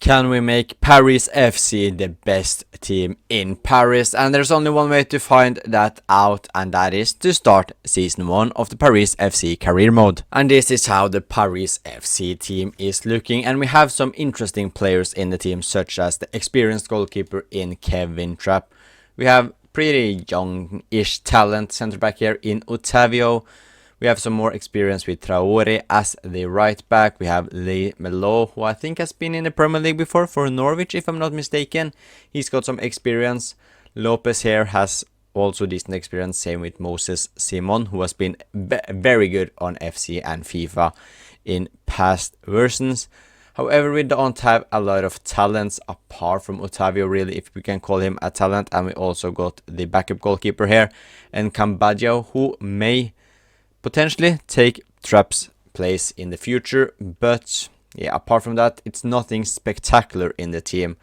Can we make Paris FC the best team in Paris? And there's only one way to find that out, and that is to start season 1 of the Paris FC career mode. And this is how the Paris FC team is looking, and we have some interesting players in the team, such as the experienced goalkeeper in Kevin Trapp. We have pretty young-ish talent centre back here in Otavio. We have some more experience with Traore as the right back. We have Le Melo, who I think has been in the Premier League before for Norwich, if I'm not mistaken. He's got some experience. Lopez here has also decent experience. Same with Moses Simon, who has been very good on FC and FIFA in past versions. However, we don't have a lot of talents apart from Otavio, really, if we can call him a talent. And we also got the backup goalkeeper here, and Cambaggio, who may potentially take Trapp's place in the future, but yeah, apart from that, it's nothing spectacular in the team,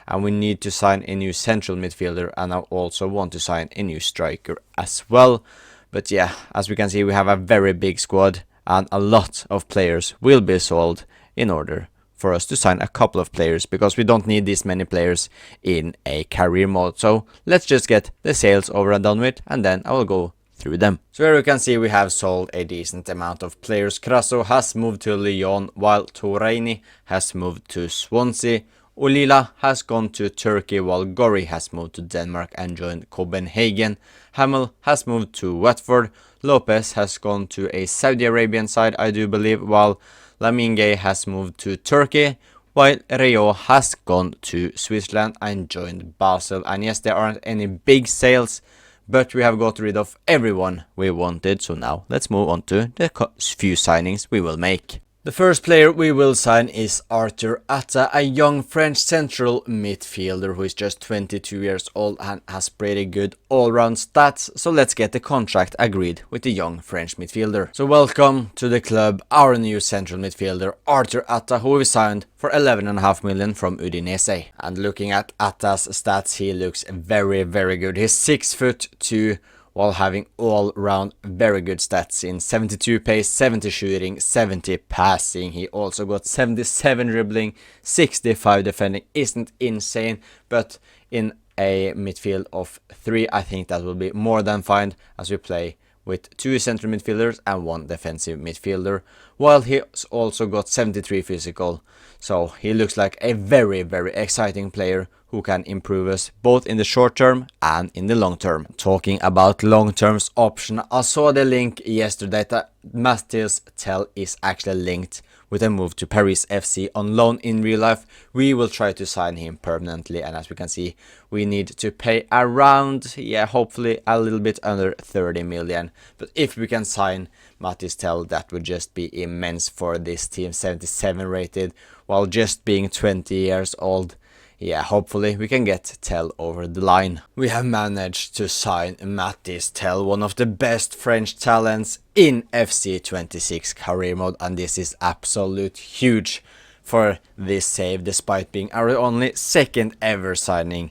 and we need to sign a new central midfielder, and I also want to sign a new striker as well. But yeah, as we can see, we have a very big squad, and a lot of players will be sold in order for us to sign a couple of players, because we don't need this many players in a career mode. So let's just get the sales over and done with, and then I will go through them. So here you can see we have sold a decent amount of players. Crasso has moved to Lyon, while Touraini has moved to Swansea. Ulila has gone to Turkey, while Gori has moved to Denmark and joined Copenhagen. Hamel has moved to Watford. Lopez has gone to a Saudi Arabian side, I do believe, while Lamine has moved to Turkey, while Rio has gone to Switzerland and joined Basel. And yes, there aren't any big sales, but we have got rid of everyone we wanted, so now let's move on to the few signings we will make. The first player we will sign is Arthur Atta, a young French central midfielder who is just 22 years old and has pretty good all-round stats, so let's get the contract agreed with the young French midfielder. So welcome to the club, our new central midfielder Arthur Atta, who we signed for 11.5 million from Udinese. And looking at Atta's stats, he looks very good. He's 6'2", while having all-round very good stats in 72 pace, 70 shooting, 70 passing. He also got 77 dribbling, 65 defending. Isn't insane, but in a midfield of 3, I think that will be more than fine, as we play with 2 central midfielders and 1 defensive midfielder, while he's also got 73 physical. So he looks like a very exciting player who can improve us both in the short term and in the long term. Talking about long term's option, I saw the link yesterday that Matthias Tell is actually linked with a move to Paris FC on loan in real life. We will try to sign him permanently, and as we can see, we need to pay around, hopefully a little bit under 30 million. But if we can sign Matthias Tell, that would just be immense for this team. 77 rated, while just being 20 years old. Yeah, hopefully we can get Tell over the line. We have managed to sign Mathis Tell, one of the best French talents in FC 26 career mode, and this is absolute huge for this save, despite being our only second ever signing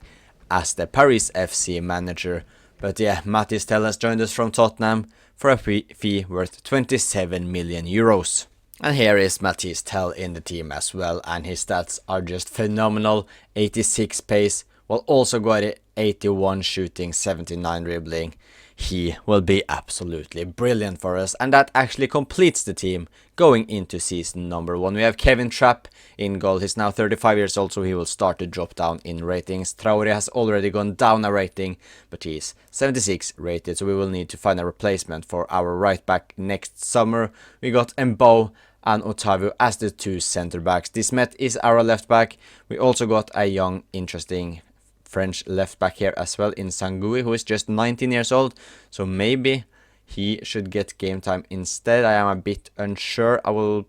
as the Paris FC manager. But yeah, Mathis Tell has joined us from Tottenham for a fee worth 27 million euros. And here is Mathis Tell in the team as well, and his stats are just phenomenal. 86 pace, while also got 81 shooting, 79 dribbling. He will be absolutely brilliant for us, and that actually completes the team going into season number 1. We have Kevin Trapp in goal. He's now 35 years old, so he will start to drop down in ratings. Traore has already gone down a rating, but he's 76 rated, so we will need to find a replacement for our right back next summer. We got Mbo and Otavio as the 2 center backs. Dismet is our left back. We also got a young, interesting French left back here as well in Sangui, who is just 19 years old, so maybe he should get game time instead. I am a bit unsure. I will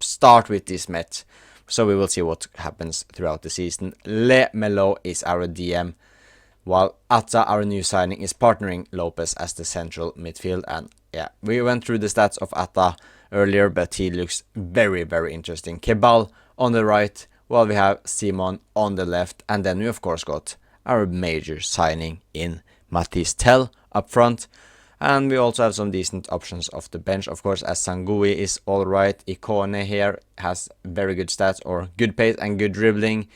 start with Dismet, so we will see what happens throughout the season. Le Melo is our DM, while Atta, our new signing, is partnering Lopez as the central midfield. And yeah, we went through the stats of Atta earlier, but he looks very interesting. Kebal on the right, while we have Simon on the left, and then we of course got our major signing in Mathis Tell up front. And we also have some decent options off the bench, of course, as Sangui is alright. Ikone here has very good stats, or good pace and good dribbling.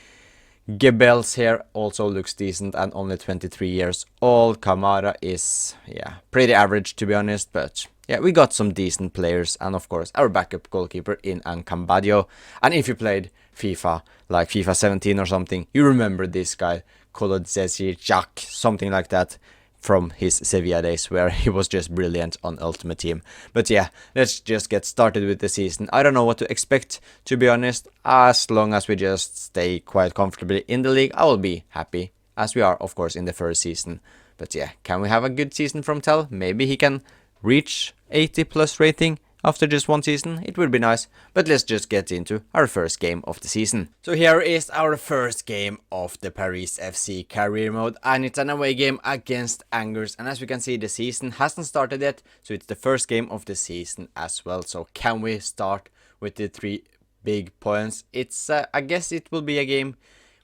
Gebels here also looks decent and only 23 years old. Kamara is, yeah, pretty average to be honest, but yeah, we got some decent players. And of course, our backup goalkeeper in Ancambadio. And if you played FIFA, like FIFA 17 or something, you remember this guy, Kolodzesi Jack, something like that, from his Sevilla days, where he was just brilliant on Ultimate Team. But yeah, let's just get started with the season. I don't know what to expect, to be honest. As long as we just stay quite comfortably in the league, I will be happy, as we are, of course, in the first season. But yeah, can we have a good season from Tell? Maybe he can reach 80 plus rating after just one season. It would be nice. But let's just get into our first game of the season. So here is our first game of the Paris FC career mode, and it's an away game against Angers. And as we can see, the season hasn't started yet, so it's the first game of the season as well. So can we start with the 3 big points? It's I guess it will be a game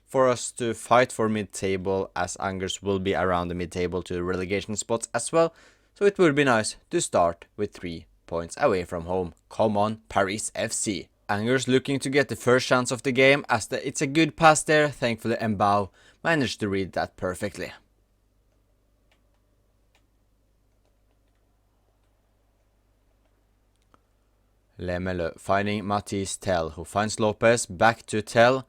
for us to fight for mid-table, as Angers will be around the mid-table to the relegation spots as well. So it would be nice to start with 3 points away from home. Come on, Paris FC. Angers looking to get the first chance of the game, as it's a good pass there. Thankfully Mbao managed to read that perfectly. Lemele finding Matisse Tell, who finds Lopez. Back to Tell.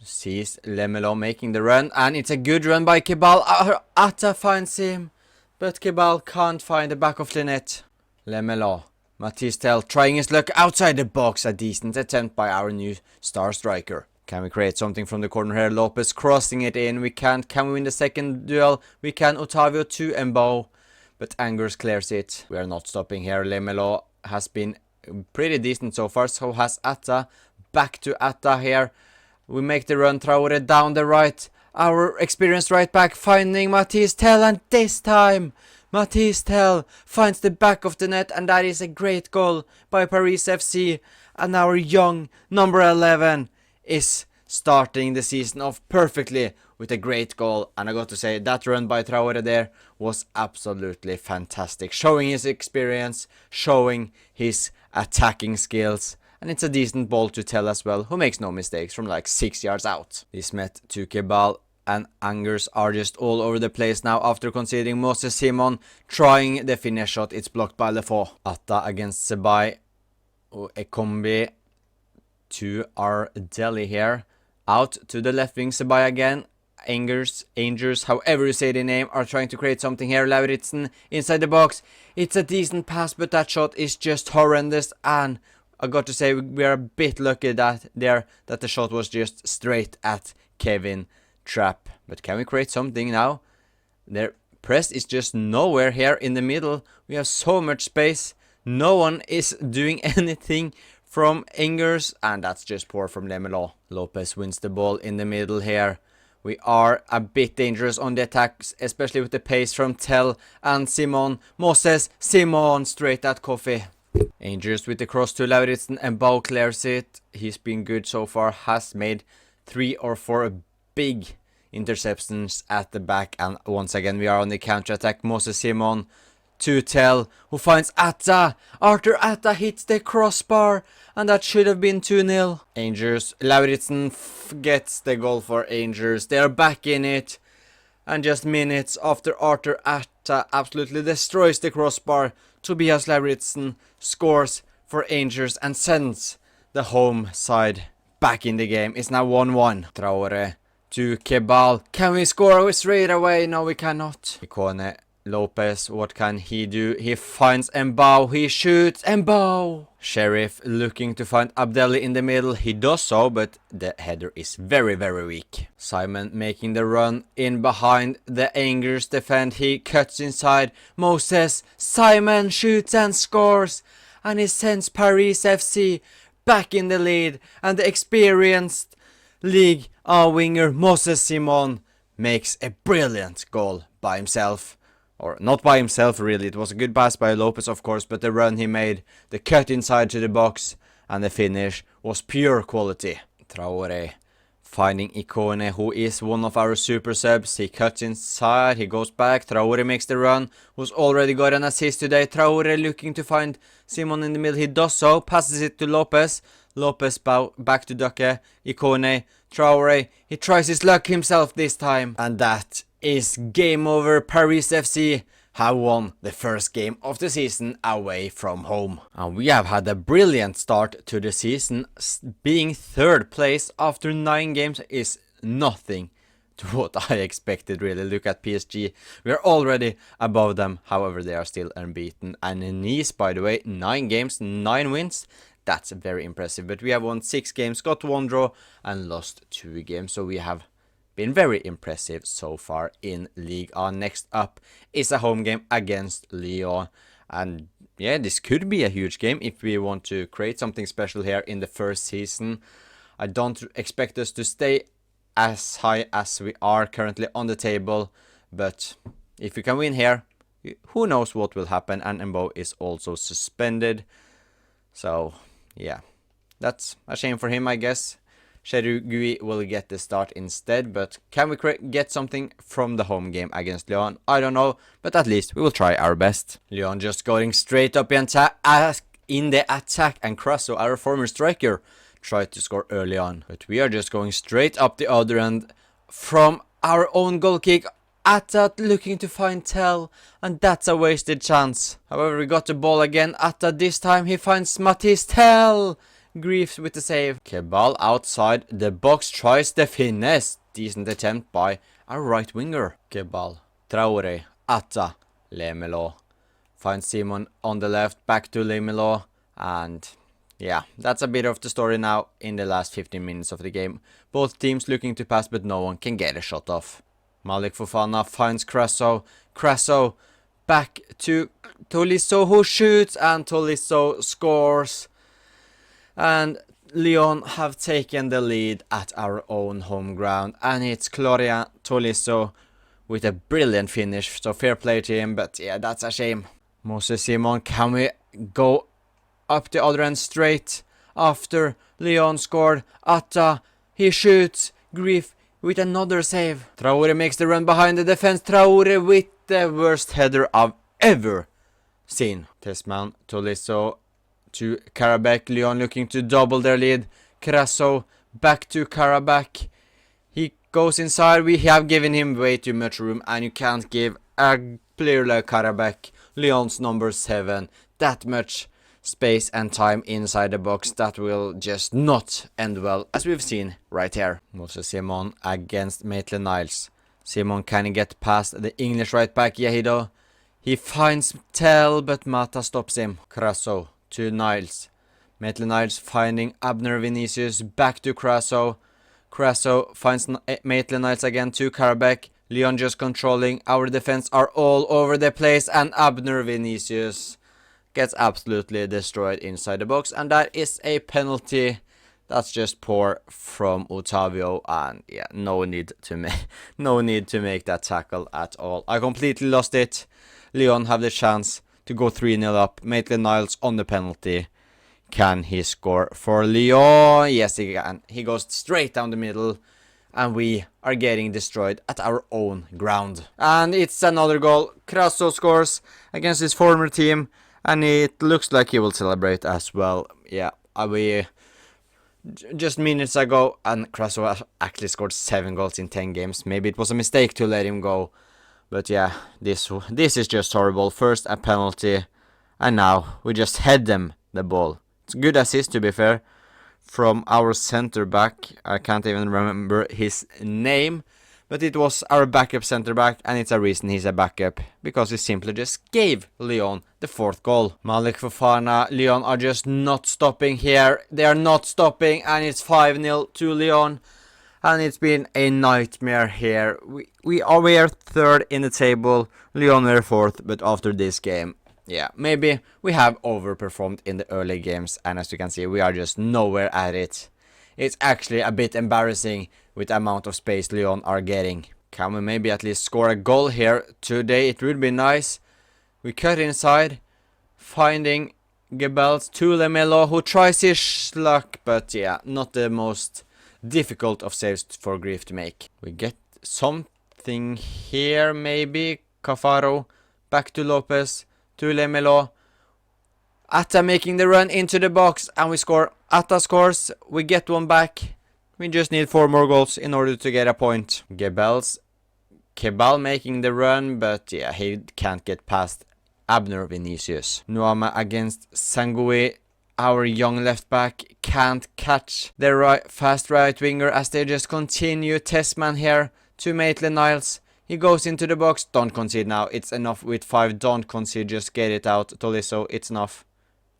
Sees Lemelo making the run, and it's a good run by Kebal. Atta finds him, but Kebal can't find the back of the net. Lemelo, Matisse Tell trying his luck outside the box. A decent attempt by our new star striker. Can we create something from the corner here? Lopez crossing it in. We can't. Can we win the second duel? We can. Otavio to Mbao, but Angers clears it. We are not stopping here. Lemelo has been pretty decent so far. So has Atta. Back to Atta here. We make the run. Traore down the right. Our experienced right back finding Matisse Tell, and this time Matisse Tell finds the back of the net, and that is a great goal by Paris FC. And our young number 11 is starting the season off perfectly with a great goal. And I got to say, that run by Traore there was absolutely fantastic, showing his experience, showing his attacking skills. And it's a decent ball to Tell as well, who makes no mistakes from like 6 yards out. This met to Kebal, and Angers are just all over the place now after conceding. Moses Simon trying the finish shot. It's blocked by Lefort. Atta against Sebai. Ekombi to our Delhi here. Out to the left wing. Sebai again. Angers, however you say the name, are trying to create something here. Lauritzen inside the box. It's a decent pass, but that shot is just horrendous. And I got to say, we are a bit lucky that the shot was just straight at Kevin Trapp. But can we create something now? Their press is just nowhere here in the middle. We have so much space. No one is doing anything from Angers, and that's just poor from Lemelo. Lopez wins the ball in the middle here. We are a bit dangerous on the attacks, especially with the pace from Tell and Simon. Moses Simon straight at Kofi. Angers with the cross to Lauritzen, and Mbao clears it. He's been good so far, has made 3 or 4 big interceptions at the back, and once again we are on the counter-attack. Moses Simon to Tell, who finds Atta. Arthur Atta hits the crossbar, and that should have been 2-0. Angers, Lauritzen gets the goal for Angers. They are back in it, and just minutes after Arthur Atta absolutely destroys the crossbar, Tobias Lauritzen scores for Angers and sends the home side back in the game. It's now 1-1. Traore to Kebal. Can we score straight away? No, we cannot. Ikone, Lopez, what can he do? He finds Mbao. He shoots Mbao. Sheriff looking to find Abdelli in the middle. He does so, but the header is very, very weak. Simon making the run in behind the Angers defend. He cuts inside. Moses Simon shoots and scores. And he sends Paris FC back in the lead. And the experienced Ligue 1 winger Moses Simon makes a brilliant goal by himself. Or not by himself really, it was a good pass by Lopez of course, but the run he made, the cut inside to the box, and the finish was pure quality. Traore Finding Ikone, who is one of our super subs. He cuts inside, he goes back, Traore makes the run, who's already got an assist today. Traore looking to find Simon in the middle, he does so, passes it to Lopez. Lopez back to Ducke, Ikone, Traore, he tries his luck himself this time. And that is game over. Paris FC have won the first game of the season away from home. And we have had a brilliant start to the season. Being third place after 9 games is nothing to what I expected, really. Look at PSG. We are already above them. However, they are still unbeaten. And in Nice, by the way, 9 games, 9 wins. That's very impressive. But we have won 6 games, got 1 draw and lost 2 games. So we have been very impressive so far in Ligue 1. Next up is a home game against Lyon. And yeah, this could be a huge game if we want to create something special here in the first season. I don't expect us to stay as high as we are currently on the table. But if we can win here, who knows what will happen. And Mbo is also suspended. So yeah, that's a shame for him, I guess. Cherugui will get the start instead, but can we get something from the home game against Lyon? I don't know, but at least we will try our best. Lyon just going straight up in the attack, and Crasso, our former striker, tried to score early on. But we are just going straight up the other end from our own goal kick. Atta looking to find Tell, and that's a wasted chance. However, we got the ball again. Atta this time, he finds Matisse Tell. Griefs with the save. Kebal outside the box tries the finesse. Decent attempt by our right winger. Kebal, Traore, Atta, Lemelo. Finds Simon on the left, back to Lemelo. And yeah, that's a bit of the story now in the last 15 minutes of the game. Both teams looking to pass, but no one can get a shot off. Malik Fofana finds Crasso. Crasso back to Tolisso, who shoots, and Tolisso scores. And Lyon have taken the lead at our own home ground. And it's Gloria Tolisso with a brilliant finish. So fair play to him, but yeah, that's a shame. Moses Simon, can we go up the other end straight after Lyon scored? Atta, he shoots. Grief with another save. Traore makes the run behind the defense. Traore with the worst header I've ever seen. Tesman, Tolisso to Karabakh. Lyon looking to double their lead. Crasso back to Karabakh. He goes inside. We have given him way too much room, and you can't give a player like Karabakh, Lyon's number 7, that much space and time inside the box. That will just not end well, as we've seen right here. Moses Simon against Maitland-Niles. Simon can get past the English right back Yahido. He finds Tell, but Mata stops him. Crasso to Niles. Maitland-Niles finding Abner Vinicius, back to Crasso. Crasso finds Maitland-Niles again to Karabakh. Lyon just controlling. Our defense are all over the place, and Abner Vinicius gets absolutely destroyed inside the box, and that is a penalty. That's just poor from Otavio, and yeah, no need to make that tackle at all. I completely lost it. Lyon have the chance to go 3-0 up. Maitland-Niles on the penalty. Can he score for Lyon? Yes, he can. He goes straight down the middle, and we are getting destroyed at our own ground. And it's another goal. Crasso scores against his former team, and it looks like he will celebrate as well. Yeah, we just minutes ago, and Crasso actually scored 7 goals in 10 games. Maybe it was a mistake to let him go, but yeah, this is just horrible. First a penalty, and now we just head them the ball. It's a good assist, to be fair, from our center back. I can't even remember his name, but it was our backup center back, and it's a reason he's a backup, because he simply just gave Lyon the 4th goal. Malik Fofana, Lyon are just not stopping here. They are not stopping, and it's 5-0 to Lyon, and it's been a nightmare here. We are 3rd in the table. Lyon were 4th, but after this game, yeah, maybe we have overperformed in the early games, and as you can see, we are just nowhere at it. It's actually a bit embarrassing with the amount of space Lyon are getting. Can we maybe at least score a goal here today? It would be nice. We cut inside, finding Gebels to Lemelo, who tries his luck, but yeah, not the most difficult of saves for Grief to make. We get something here, maybe. Cafaro, back to Lopez, to Lemelo. Atta making the run into the box, and we score. Atta scores, we get one back. We just need 4 more goals in order to get a point. Kebal making the run, but yeah, he can't get past Abner Vinicius. Nuama against Sangui. Our young left back can't catch the fast right winger as they just continue. Testman here to Maitland-Niles. He goes into the box. Don't concede now. It's enough with 5. Don't concede. Just get it out. Tolisso, it's enough.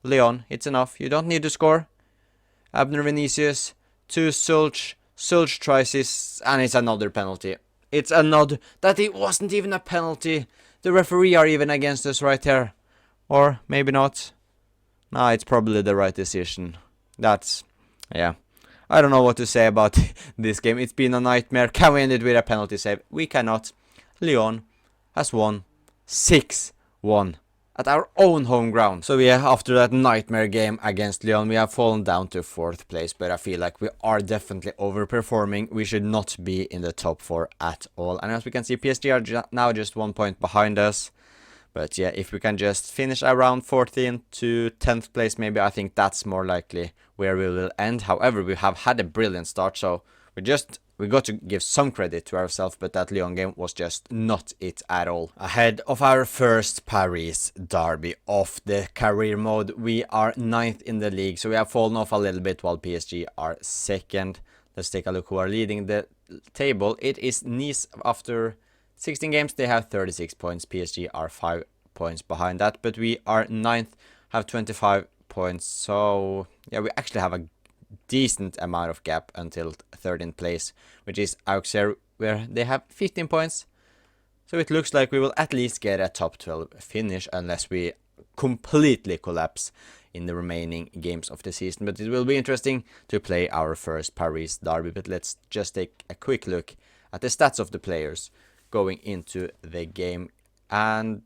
Leon, it's enough. You don't need to score. Abner Vinicius to Sulch. Sulch tries his, and it's another penalty. It's another. That it wasn't even a penalty. The referee are even against us right here. Or maybe not. Nah, it's probably the right decision. That's, yeah. I don't know what to say about this game. It's been a nightmare. Can we end it with a penalty save? We cannot. Leon has won 6-1 at our own home ground. So yeah, after that nightmare game against Leon, we have fallen down to 4th place. But I feel like we are definitely overperforming. We should not be in the top 4 at all. And as we can see, PSG are now just 1 point behind us. But yeah, if we can just finish around 14th to 10th place, maybe, I think that's more likely where we will end. However, we have had a brilliant start, so we got to give some credit to ourselves, but that Lyon game was just not it at all. Ahead of our first Paris derby of the career mode, we are 9th in the league, so we have fallen off a little bit while PSG are 2nd. Let's take a look who are leading the table. It is Nice. After 16 games, they have 36 points. PSG are 5 points behind that, but we are 9th, have 25 points. So yeah, we actually have a decent amount of gap until 13th place, which is Auxerre, where they have 15 points. So it looks like we will at least get a top 12 finish unless we completely collapse in the remaining games of the season. But it will be interesting to play our first Paris derby. But let's just take a quick look at the stats of the players going into the game. And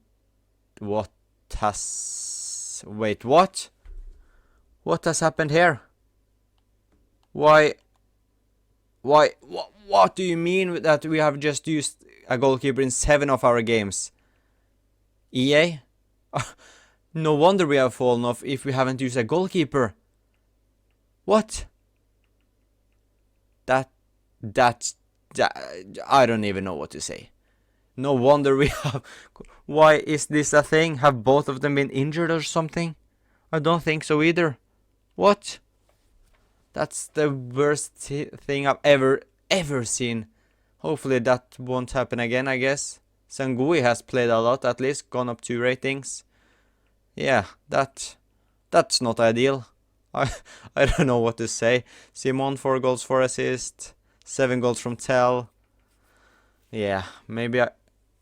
what has... Wait, what? What has happened here? Why? What do you mean that we have just used a goalkeeper in 7 of our games? EA? No wonder we have fallen off if we haven't used a goalkeeper. What? That I don't even know what to say. No wonder we have... Why is this a thing? Have both of them been injured or something? I don't think so either. What? That's the worst thing I've ever seen. Hopefully that won't happen again, I guess. Sangui has played a lot, at least gone up 2 ratings. Yeah, that's not ideal. I don't know what to say. Simon 4 goals, 4 assists, 7 goals from Tell. Yeah, maybe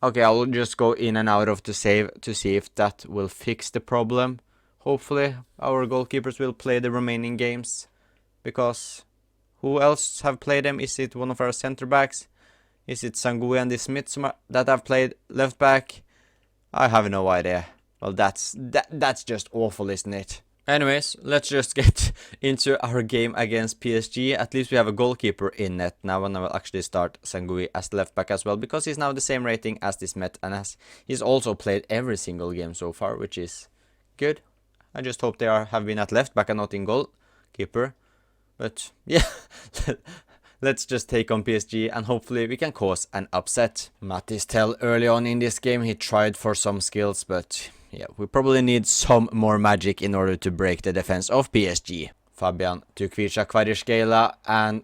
okay, I will just go in and out of the save to see if that will fix the problem. Hopefully our goalkeepers will play the remaining games. Because who else have played them? Is it one of our center backs? Is it Sangui and the Smith that have played left back? I have no idea. Well, that's just awful, isn't it? Anyways, let's just get into our game against PSG. At least we have a goalkeeper in net now, and I will actually start Sangui as the left back as well, because he's now the same rating as this Met, and he's also played every single game so far, which is good. I just hope they have been at left back and not in goalkeeper. But yeah, let's just take on PSG and hopefully we can cause an upset. Mattis Tell early on in this game, he tried for some skills, but yeah, we probably need some more magic in order to break the defense of PSG. Fabian to Kvaratskhelia, and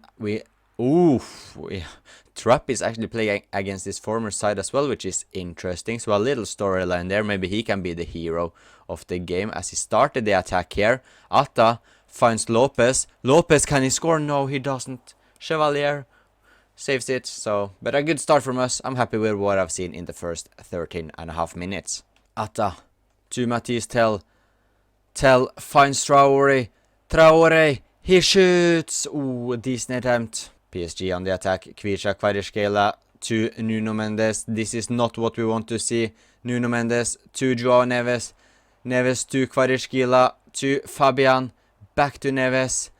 Trapp is actually playing against his former side as well, which is interesting. So a little storyline there. Maybe he can be the hero of the game as he started the attack here. Atta finds Lopez. Lopez, can he score? No, he doesn't. Chevalier saves it. So, but a good start from us. I'm happy with what I've seen in the first 13.5 minutes. Atta to Matisse Tell. Tell finds Traore. Traore, he shoots. Ooh, decent attempt. PSG on the attack. Kvaratskhelia to Nuno Mendes. This is not what we want to see. Nuno Mendes to Joao Neves. Neves to Kvaratskhelia to Fabian. Back to Neves.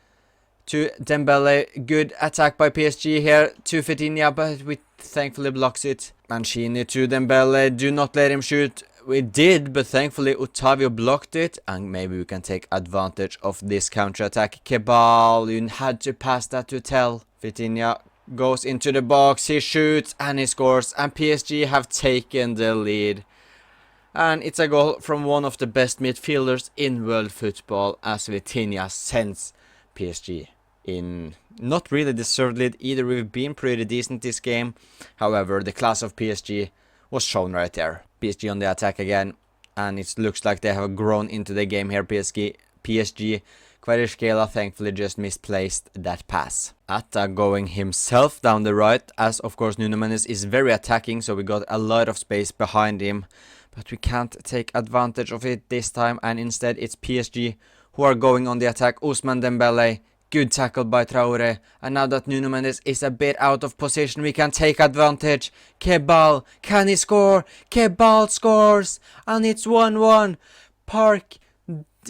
to Dembele. Good attack by PSG here to Vitinha, but we thankfully blocks it. Mancini to Dembele. Do not let him shoot. We did, but thankfully Otavio blocked it, and maybe we can take advantage of this counter-attack. Kebal, you had to pass that to Tell. Vitinha goes into the box, he shoots, and he scores, and PSG have taken the lead. And it's a goal from one of the best midfielders in world football, as Vitinha sends PSG in not really deserved lead either. We've been pretty decent this game. However, the class of PSG was shown right there. PSG on the attack again, and it looks like they have grown into the game here. PSG. Kvaratskhelia thankfully just misplaced that pass. Atta going himself down the right, as of course Nuno Mendes is very attacking, so we got a lot of space behind him. But we can't take advantage of it this time, and instead it's PSG who are going on the attack. Ousmane Dembele, good tackle by Traore, and now that Nuno Mendes is a bit out of position, we can take advantage. Kebal, can he score? Kebal scores, and it's 1-1. Park,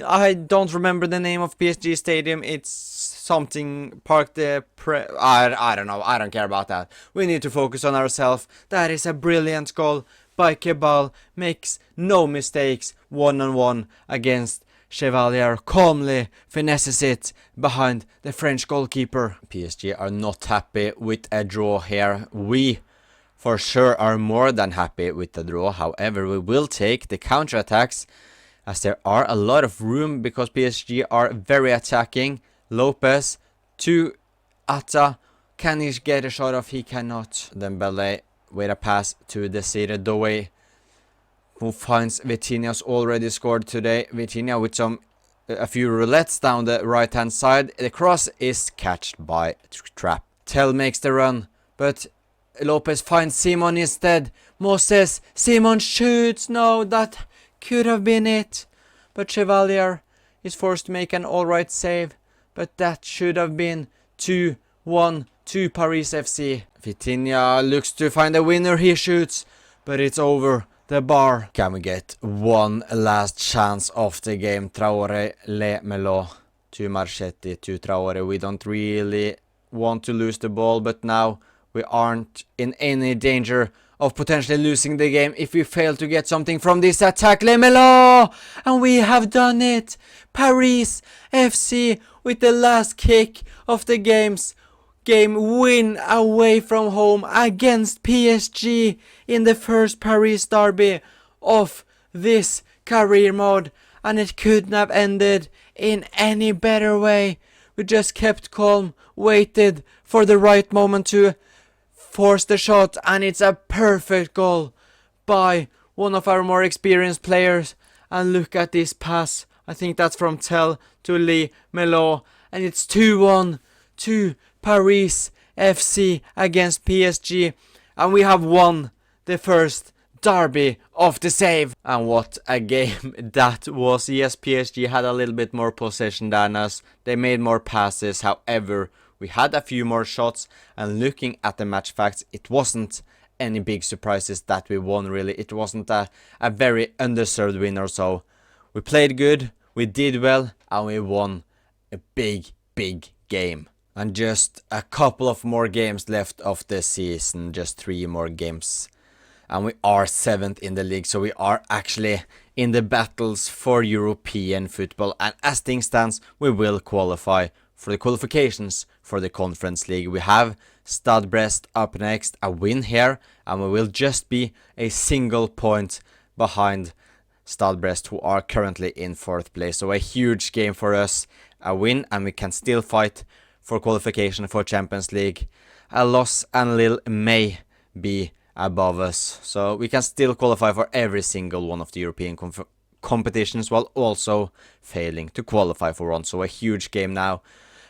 I don't remember the name of PSG stadium. It's something Park de I don't know. I don't care about that. We need to focus on ourselves. That is a brilliant goal by Kebal. Makes no mistakes. 1-on-1 against Chevalier. Calmly finesses it behind the French goalkeeper. PSG are not happy with a draw here. We for sure are more than happy with the draw. However, we will take the counter-attacks, as there are a lot of room because PSG are very attacking. Lopez to Atta. Can he get a shot off? He cannot. Dembele with a pass to Desire Doué, who finds Vitinha's already scored today. Vitinha with a few roulettes down the right hand side. The cross is catched by Trapp. Tell makes the run, but Lopez finds Simon instead. Moses, Simon shoots. No, that could have been it, but Chevalier is forced to make an alright save, but that should have been 2-1 to Paris FC. Vitinha looks to find a winner, he shoots, but it's over the bar. Can we get one last chance of the game? Traore, Le Melo to Marchetti to Traore. We don't really want to lose the ball, but now we aren't in any danger of potentially losing the game if we fail to get something from this attack. Le Melo! And we have done it! Paris FC with the last kick of the game win away from home against PSG in the first Paris derby of this career mode. And it couldn't have ended in any better way. We just kept calm, waited for the right moment to force the shot, and it's a perfect goal by one of our more experienced players. And look at this pass. I think that's from Tell to Le Melo, and it's 2-1 to Paris FC against PSG, and we have won the first derby of the save. And what a game that was. Yes, PSG had a little bit more possession than us. They made more passes. However, we had a few more shots, and looking at the match facts, it wasn't any big surprises that we won really. It wasn't a very undeserved win or so. We played good, we did well, and we won a big game. And just a couple of more games left of the season, just 3 more games. And we are 7th in the league, so we are actually in the battles for European football. And as things stands, we will qualify for the qualifications for the Conference League. We have Stade Brest up next, a win here, and we will just be a single point behind Stade Brest, who are currently in 4th place. So a huge game for us, a win, and we can still fight for qualification for Champions League. A loss and Lille may be above us, so we can still qualify for every single one of the European competitions while also failing to qualify for one. So a huge game now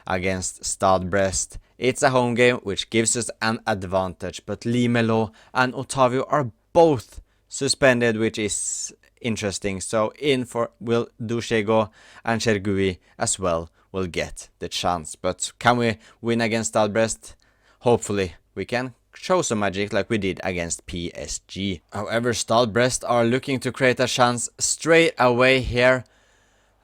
against Stade Brest. It's a home game, which gives us an advantage, but Le Melo and Otavio are both suspended, which is interesting. So in for will Duchego and Chergui as well will get the chance. But can we win against Stade Brest? Hopefully we can show some magic like we did against PSG. However, Stade Brest are looking to create a chance straight away here.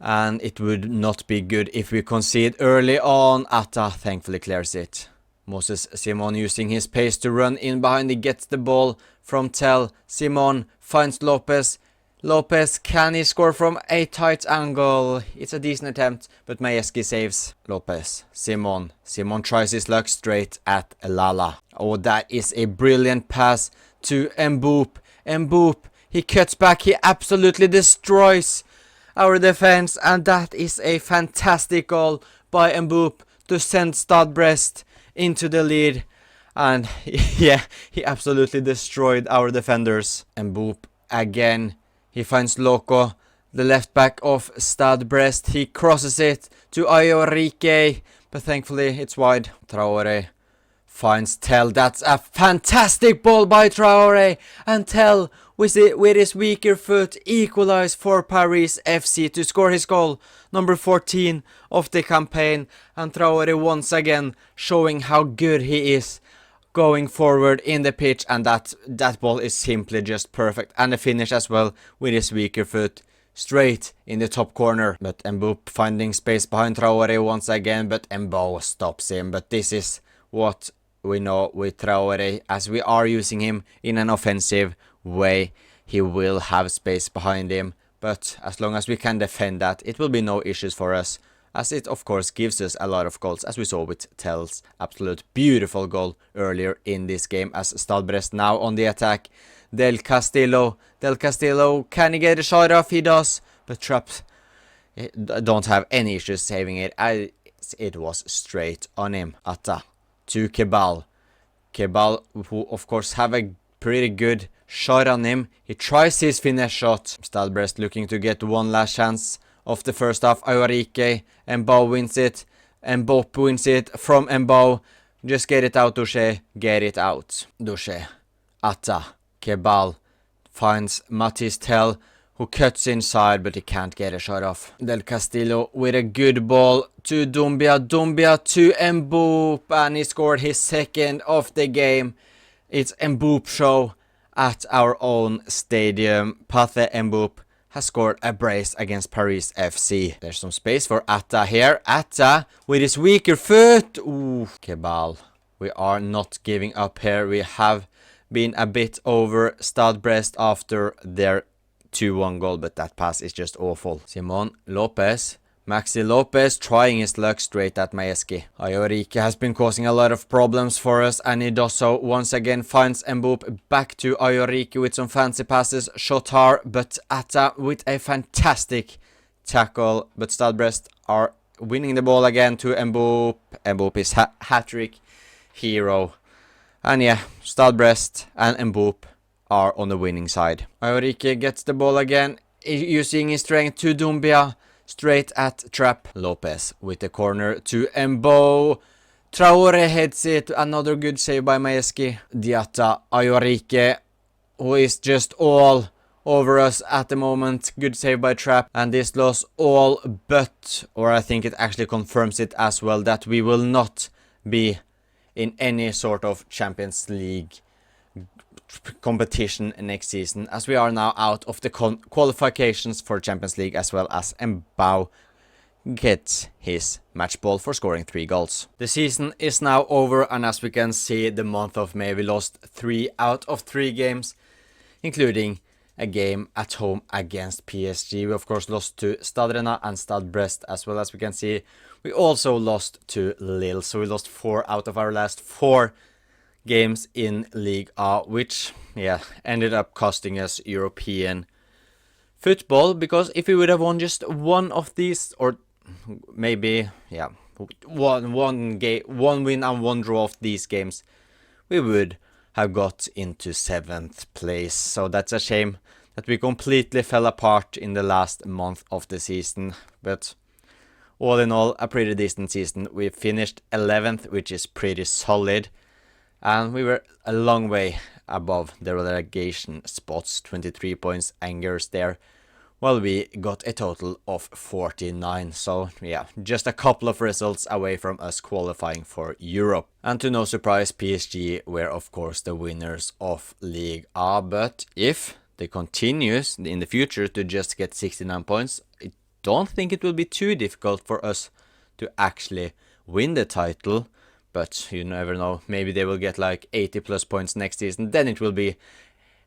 And it would not be good if we concede early on. Atta thankfully clears it. Moses Simon using his pace to run in behind. He gets the ball from Tell. Simon finds Lopez. Lopez, can he score from a tight angle? It's a decent attempt, but Majewski saves Lopez. Simon tries his luck straight at Lala. Oh, that is a brilliant pass to Mboop. Mboop, he cuts back, he absolutely destroys our defense, and that is a fantastic goal by Mboop to send Stade Brest into the lead. And yeah, he absolutely destroyed our defenders. Mboop again. He finds Loco, the left back of Stade Brest. He crosses it to Ayorike, but thankfully it's wide. Traore finds Tell. That's a fantastic ball by Traore. And Tell, with his weaker foot, equalized for Paris FC to score his goal, number 14 of the campaign. And Traore once again showing how good he is going forward in the pitch, and that ball is simply just perfect. And the finish as well with his weaker foot straight in the top corner. But Mboop finding space behind Traore once again, but Mbo stops him. But this is what we know with Traore, as we are using him in an offensive way. He will have space behind him, but as long as we can defend that, it will be no issues for us, as it of course gives us a lot of goals, as we saw with Tell's absolute beautiful goal earlier in this game. As Stade Brest now on the attack. Del Castillo, can he get a shot off? He does, but Trapp don't have any issues saving it. It was straight on him. Atta to Kebal, who of course have a pretty good shot on him. He tries his finesse shot. Stade Brest looking to get one last chance of the first half. Ayorike, Mbo wins it. Mbop wins it from Mbo. Just get it out, Douche. Get it out. Douche. Atta. Kebal finds Matisse Tell, who cuts inside, but he can't get a shot off. Del Castillo with a good ball to Dumbia. Dumbia to Mbop, and he scored his second of the game. It's Mbop show at our own stadium. Pathe Mbop has scored a brace against Paris FC. There's some space for Atta here. Atta with his weaker foot. Ooh, Kebal. We are not giving up here. We have been a bit over Stade Brest after their 2-1 goal, but that pass is just awful. Simon Lopez. Maxi Lopez trying his luck straight at Majewski. Ayorike has been causing a lot of problems for us, and he does so once again. Finds Mboop back to Ayorike with some fancy passes. Shotar, but Atta with a fantastic tackle. But Stade Brest are winning the ball again to Mboop. Mboop is hat-trick hero. And yeah, Stade Brest and Mboop are on the winning side. Ayorike gets the ball again, using his strength to Dumbia. Straight at Trapp. Lopez with the corner to Mbo. Traore heads it. Another good save by Majewski. Diatta. Ayorike, who is just all over us at the moment. Good save by Trapp. And this loss all but, or I think it actually confirms it as well, that we will not be in any sort of Champions League competition next season, as we are now out of the qualifications for Champions League, as well as Mbao gets his match ball for scoring 3 goals. The season is now over, and as we can see, the month of May we lost 3 out of 3 games, including a game at home against PSG. We of course lost to Stade Rennais and Stade Brest, as well as we can see. We also lost to Lille, so we lost 4 out of our last 4 games in Ligue A, which ended up costing us European football, because if we would have won just one of these, or maybe one win and one draw of these games, we would have got into 7th place. So that's a shame that we completely fell apart in the last month of the season, but all in all, a pretty decent season. We finished 11th, which is pretty solid. And we were a long way above the relegation spots, 23 points angers there. Well, we got a total of 49, so yeah, just a couple of results away from us qualifying for Europe. And to no surprise, PSG were of course the winners of Ligue A, but if they continues in the future to just get 69 points, it don't think it will be too difficult for us to actually win the title, but you never know. Maybe they will get like 80 plus points next season, then it will be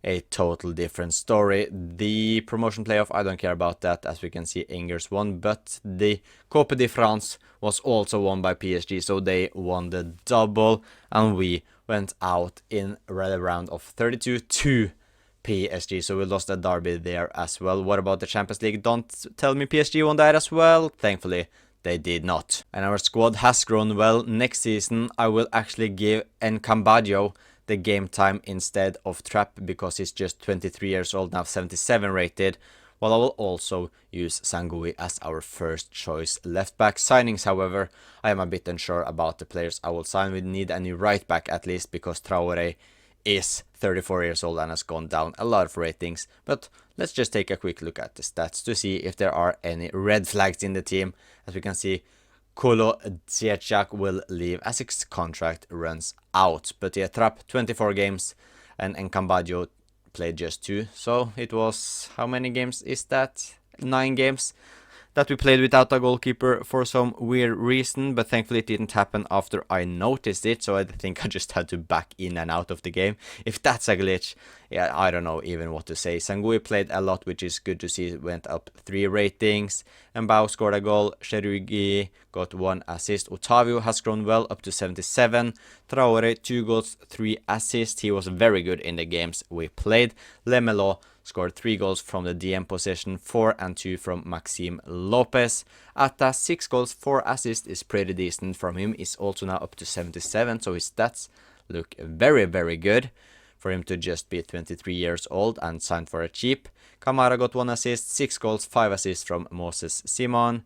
a total different story. The promotion playoff, I don't care about that. As we can see, Angers won, but the Coupe de France was also won by PSG, so they won the double, and we went out in the round of 32 to PSG, so we lost a derby there as well. What about the Champions League? Don't tell me PSG won that as well. Thankfully, they did not. And our squad has grown well. Next season, I will actually give Encambadio the game time instead of Trapp, because he's just 23 years old now, 77 rated, while I will also use Sangui as our first choice left back. Signings, however, I am a bit unsure about the players I will sign. We need a new right back at least, because Traore is 34 years old and has gone down a lot of ratings. But let's just take a quick look at the stats to see if there are any red flags in the team. As we can see, Kolo Dzieciak will leave as his contract runs out. But yeah, Trapp 24 games and Encambadio played just 2. So it was, how many games is that? 9 games that we played without a goalkeeper for some weird reason, but thankfully it didn't happen after I noticed it, so I think I just had to back in and out of the game. If that's a glitch, yeah, I don't know even what to say. Sangui played a lot, which is good to see. Went up 3 ratings. Mbao scored a goal. Cherugi got 1 assist. Otavio has grown well, up to 77. Traore 2 goals, 3 assists. He was very good in the games we played. Lemelo scored 3 goals from the DM position, 4 and 2 from Maxime Lopez. Atta 6 goals, 4 assists is pretty decent from him. Is also now up to 77, so his stats look very, very good for him to just be 23 years old and signed for a cheap. Kamara got 1 assist, 6 goals, 5 assists from Moses Simon.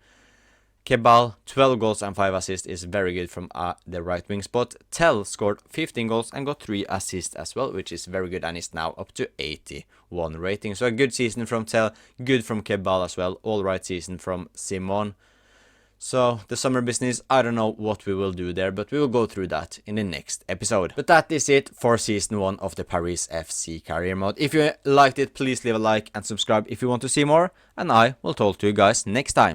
Kebal, 12 goals and 5 assists is very good from the right wing spot. Tell scored 15 goals and got 3 assists as well, which is very good, and is now up to 81 rating. So a good season from Tell, good from Kebal as well, all right season from Simon. So the summer business, I don't know what we will do there, but we will go through that in the next episode. But that is it for season 1 of the Paris FC career mode. If you liked it, please leave a like and subscribe if you want to see more, and I will talk to you guys next time.